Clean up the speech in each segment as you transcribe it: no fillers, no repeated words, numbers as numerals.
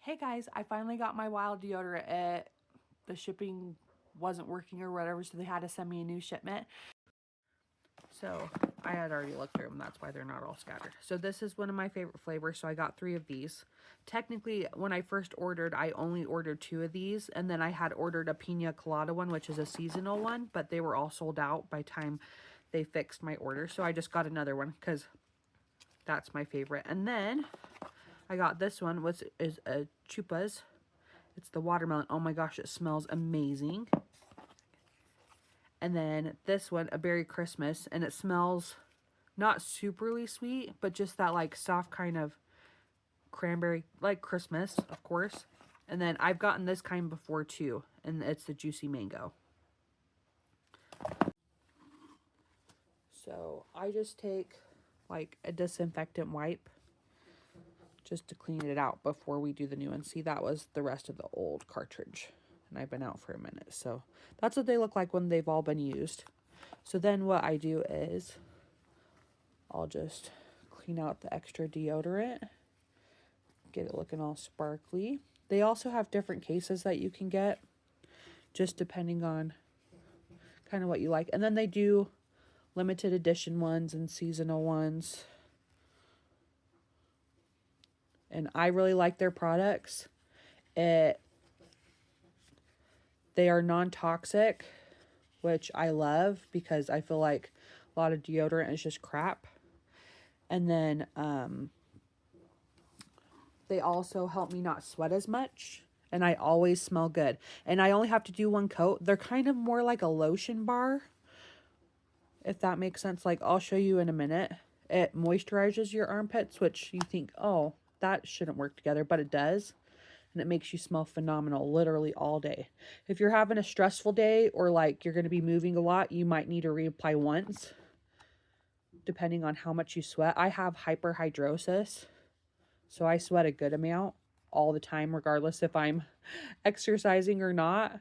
Hey guys, I finally got my Wild deodorant. The shipping wasn't working or whatever, so they had to send me a new shipment. So I had already looked through them, that's why they're not all scattered. So this is one of my favorite flavors, so I got 3 of these. Technically, when I first ordered, I only ordered 2 of these, and then I had ordered a pina colada one, which is a seasonal one, but they were all sold out by time they fixed my order. So I just got another one because that's my favorite. And then I got this one, which is a Chupas. It's the watermelon. Oh my gosh, it smells amazing. And then this one, a berry Christmas, and it smells not superly sweet, but just that like soft kind of cranberry, like Christmas, of course. And then I've gotten this kind before too, and it's the juicy mango. So I just take like a disinfectant wipe just to clean it out before we do the new one. See, that was the rest of the old cartridge, and I've been out for a minute. So that's what they look like when they've all been used. So then what I do is I'll just clean out the extra deodorant, get it looking all sparkly. They also have different cases that you can get, just depending on kind of what you like. And then they do limited edition ones and seasonal ones. And I really like their products. They are non-toxic, which I love because I feel like a lot of deodorant is just crap. And then they also help me not sweat as much, and I always smell good. And I only have to do 1 coat. They're kind of more like a lotion bar, if that makes sense. Like, I'll show you in a minute. It moisturizes your armpits, which you think, oh, that shouldn't work together, but it does. And it makes you smell phenomenal literally all day. If you're having a stressful day or like you're going to be moving a lot, you might need to reapply once, depending on how much you sweat. I have hyperhidrosis, so I sweat a good amount all the time, regardless if I'm exercising or not.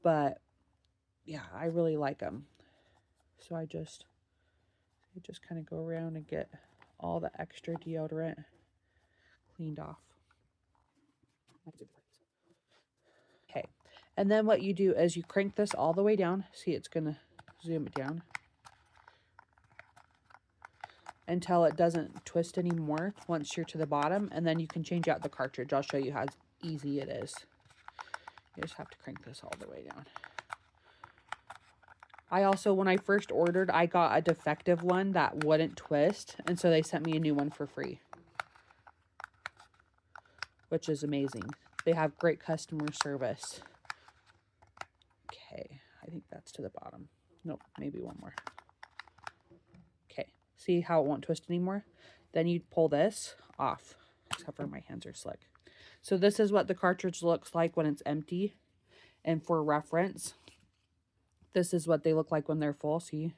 But yeah, I really like them. So I just kind of go around and get all the extra deodorant cleaned off. Okay, and then what you do is you crank this all the way down. See, it's gonna zoom it down until it doesn't twist anymore once you're to the bottom, and then you can change out the cartridge. I'll show you how easy it is. You just have to crank this all the way down. I also, when I first ordered, I got a defective one that wouldn't twist, and so they sent me a new one for free, which is amazing. They have great customer service. Okay, I think that's to the bottom. Nope, maybe one more. Okay, see how it won't twist anymore? Then you pull this off, except for my hands are slick. So this is what the cartridge looks like when it's empty. And for reference, this is what they look like when they're full, see?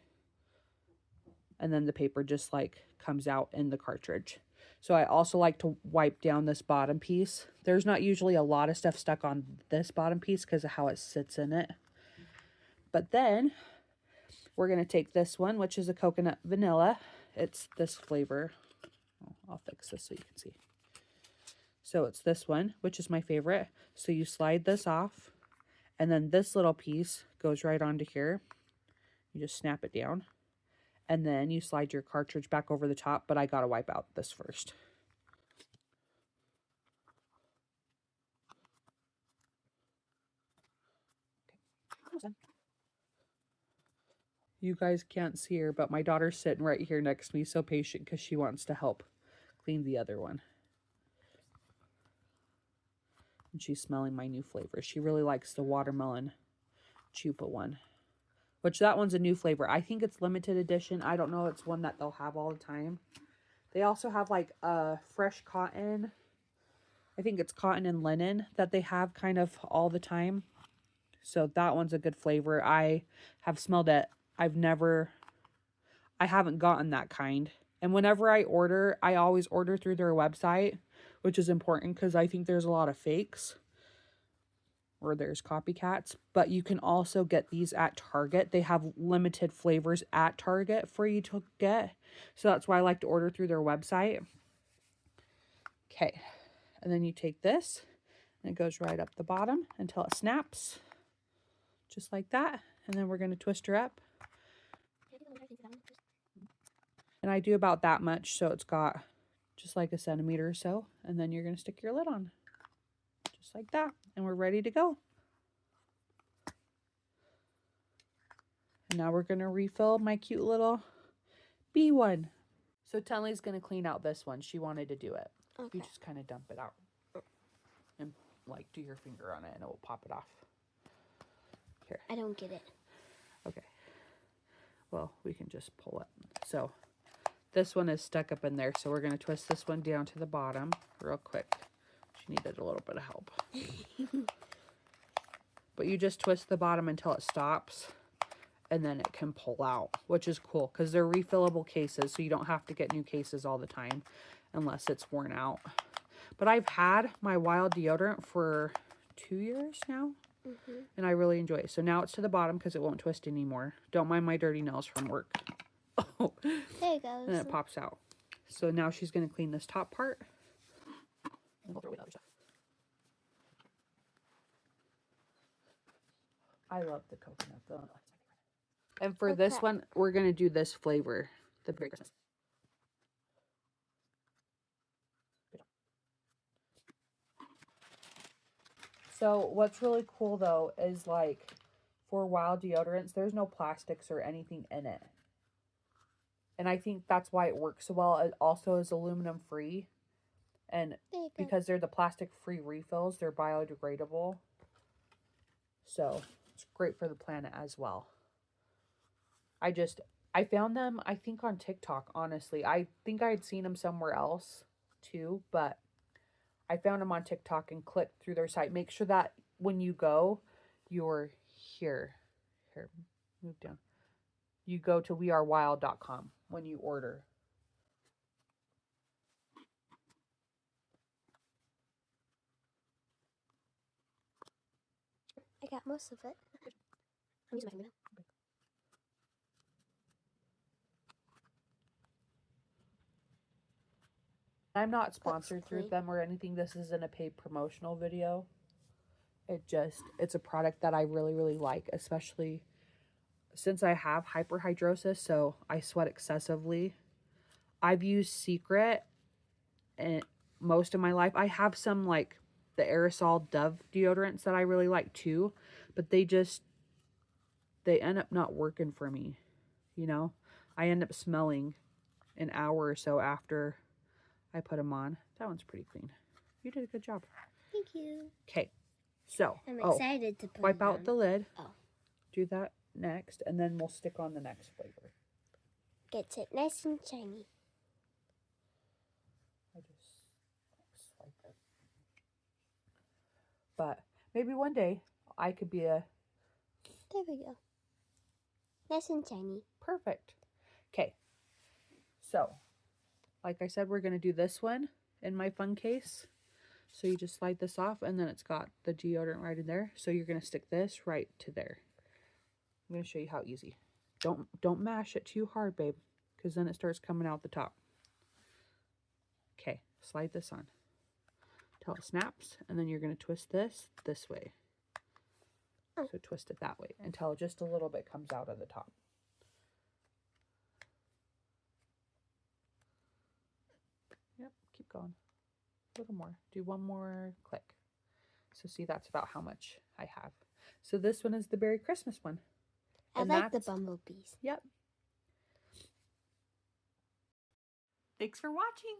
And then the paper just like comes out in the cartridge. So I also like to wipe down this bottom piece. There's not usually a lot of stuff stuck on this bottom piece because of how it sits in it. But then we're going to take this one, which is a coconut vanilla. It's this flavor. Oh, I'll fix this so you can see. So it's this one, which is my favorite. So you slide this off, and then this little piece goes right onto here. You just snap it down, and then you slide your cartridge back over the top, but I gotta wipe out this first. Okay. You guys can't see her, but my daughter's sitting right here next to me, so patient because she wants to help clean the other one. And she's smelling my new flavor. She really likes the watermelon chupa one, which that one's a new flavor. I think it's limited edition. I don't know. It's one that they'll have all the time. They also have like a fresh cotton. I think it's cotton and linen that they have kind of all the time. So that one's a good flavor. I have smelled it. I haven't gotten that kind. And whenever I order, I always order through their website, which is important because I think there's a lot of fakes or there's copycats. But you can also get these at Target. They have limited flavors at Target for you to get. So that's why I like to order through their website. Okay. And then you take this and it goes right up the bottom until it snaps. Just like that. And then we're going to twist her up. And I do about that much, so it's got just like a centimeter or so. And then you're going to stick your lid on. Just like that. And we're ready to go. And now we're going to refill my cute little bee one. So Tenley's going to clean out this one. She wanted to do it. Okay. You just kind of dump it out. And like do your finger on it and it will pop it off. Here. I don't get it. Okay. Well, we can just pull it. So this one is stuck up in there. So we're going to twist this one down to the bottom real quick. She needed a little bit of help. But you just twist the bottom until it stops. And then it can pull out, which is cool because they're refillable cases. So you don't have to get new cases all the time unless it's worn out. But I've had my Wild deodorant for 2 years now. And I really enjoy it. So now it's to the bottom because it won't twist anymore. Don't mind my dirty nails from work. Oh, there it goes. and it pops out. So now she's going to clean this top part. And we'll throw away the other stuff. I love the coconut though. And for this one, we're going to do this flavor, the Berry Christmas. So what's really cool though is like for Wild deodorants, there's no plastics or anything in it. And I think that's why it works so well. It also is aluminum free. And because they're the plastic free refills, they're biodegradable. So it's great for the planet as well. I found them, I think on TikTok, honestly. I think I had seen them somewhere else too, but I found them on TikTok and clicked through their site. Make sure that when you go, you're here. Here, move down. You go to wearewild.com when you order. I got most of it. I'm using my finger now. I'm not sponsored through them or anything. This isn't a paid promotional video. It's a product that I really, really like, especially since I have hyperhidrosis, so I sweat excessively. I've used Secret and most of my life. I have some like the aerosol Dove deodorants that I really like too, but they end up not working for me, you know? I end up smelling an hour or so after I put them on. That one's pretty clean. You did a good job. Thank you. Okay. So, I'm excited to put wipe out on. the lid. Oh. Do that next, and then we'll stick on the next flavor. Gets it nice and shiny. I just swipe it. But maybe one day I could be a... There we go. Nice and shiny. Perfect. Okay. So, like I said, we're going to do this one in my fun case. So you just slide this off, and then it's got the deodorant right in there. So you're going to stick this right to there. I'm going to show you how easy. Don't mash it too hard, babe, because then it starts coming out the top. Okay, slide this on until it snaps, and then you're going to twist this way. So twist it that way until just a little bit comes out of the top. Yep, keep going. A little more. Do one more click. So see, that's about how much I have. So this one is the Berry Christmas one. I like the bumblebees. Yep. Thanks for watching.